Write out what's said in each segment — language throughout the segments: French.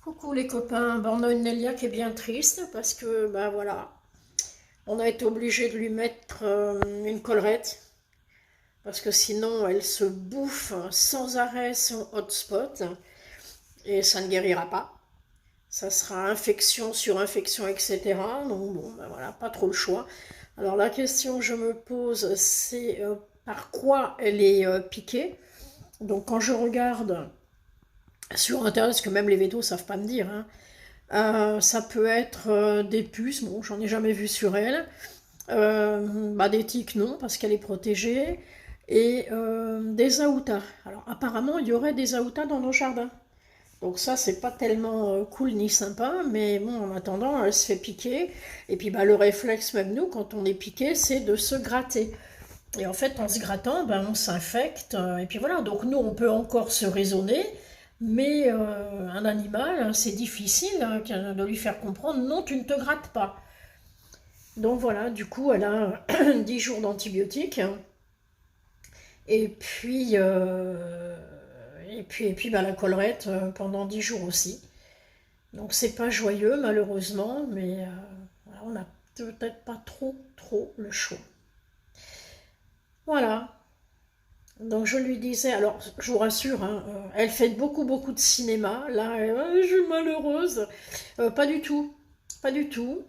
Coucou les copains, ben, on a une Nelia qui est bien triste parce que ben voilà, on a été obligé de lui mettre une collerette parce que sinon elle se bouffe sans arrêt son hotspot et ça ne guérira pas. Ça sera infection sur infection, etc. Donc bon, ben voilà, pas trop le choix. Alors la question que je me pose, c'est par quoi elle est piquée. Donc quand je regarde sur internet, parce que même les vétos savent pas me dire, hein, ça peut être des puces, bon, j'en ai jamais vu sur elle. Bah, des tiques, non, parce qu'elle est protégée. Et des aoutas. Alors, apparemment, il y aurait des aoutas dans nos jardins. Donc, ça, c'est pas tellement cool ni sympa. Mais bon, en attendant, elle se fait piquer. Et puis, bah, le réflexe, même nous, quand on est piqué, c'est de se gratter. Et en fait, en se grattant, ben, on s'infecte. Et puis voilà, donc nous, on peut encore se raisonner. Mais un animal, hein, c'est difficile hein, de lui faire comprendre, non, tu ne te grattes pas. Donc voilà, du coup, elle a 10 jours d'antibiotiques. Et puis, et puis bah, la collerette pendant 10 jours aussi. Donc c'est pas joyeux, malheureusement, mais voilà, on n'a peut-être pas trop le choix. Voilà. Donc je lui disais, alors je vous rassure, hein, elle fait beaucoup de cinéma. Là, je suis malheureuse. Pas du tout, pas du tout.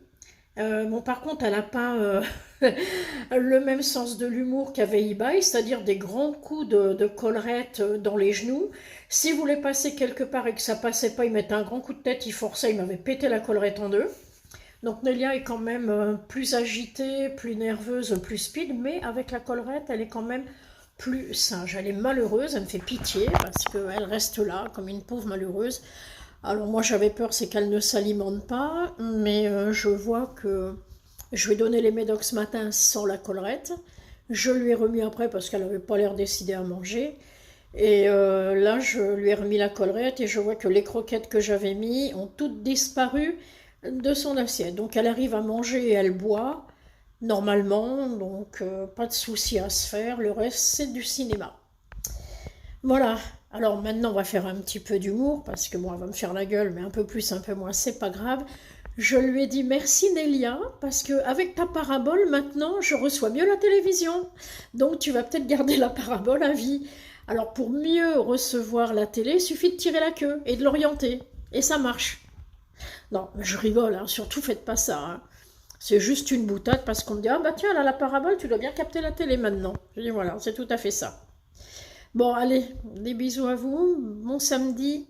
Bon, par contre, elle n'a pas le même sens de l'humour qu'avait Ibai, c'est-à-dire des grands coups de collerette dans les genoux. S'il voulait passer quelque part et que ça passait pas, il mettait un grand coup de tête, il forçait, il m'avait pété la collerette en deux. Donc Nelia est quand même plus agitée, plus nerveuse, plus speed, mais avec la collerette, elle est quand même plus sage. Elle est malheureuse, elle me fait pitié parce qu'elle reste là comme une pauvre malheureuse. Alors moi j'avais peur, c'est qu'elle ne s'alimente pas, mais je vois que je lui ai donné les médocs ce matin sans la collerette. Je lui ai remis après parce qu'elle n'avait pas l'air décidée à manger. Et là, je lui ai remis la collerette et je vois que les croquettes que j'avais mis ont toutes disparu de son assiette. Donc elle arrive à manger et elle boit normalement, donc pas de souci à se faire. Le reste, c'est du cinéma. Voilà. Alors maintenant, on va faire un petit peu d'humour parce que moi, elle va me faire la gueule, mais un peu plus, un peu moins, c'est pas grave. Je lui ai dit merci Nélia parce que avec ta parabole, maintenant, je reçois mieux la télévision. Donc tu vas peut-être garder la parabole à vie. Alors pour mieux recevoir la télé, il suffit de tirer la queue et de l'orienter. Et ça marche. Non, je rigole, hein, surtout faites pas ça. Hein. C'est juste une boutade parce qu'on me dit ah bah tiens, là la parabole, tu dois bien capter la télé maintenant. Je dis voilà, c'est tout à fait ça. Bon, allez, des bisous à vous, bon samedi.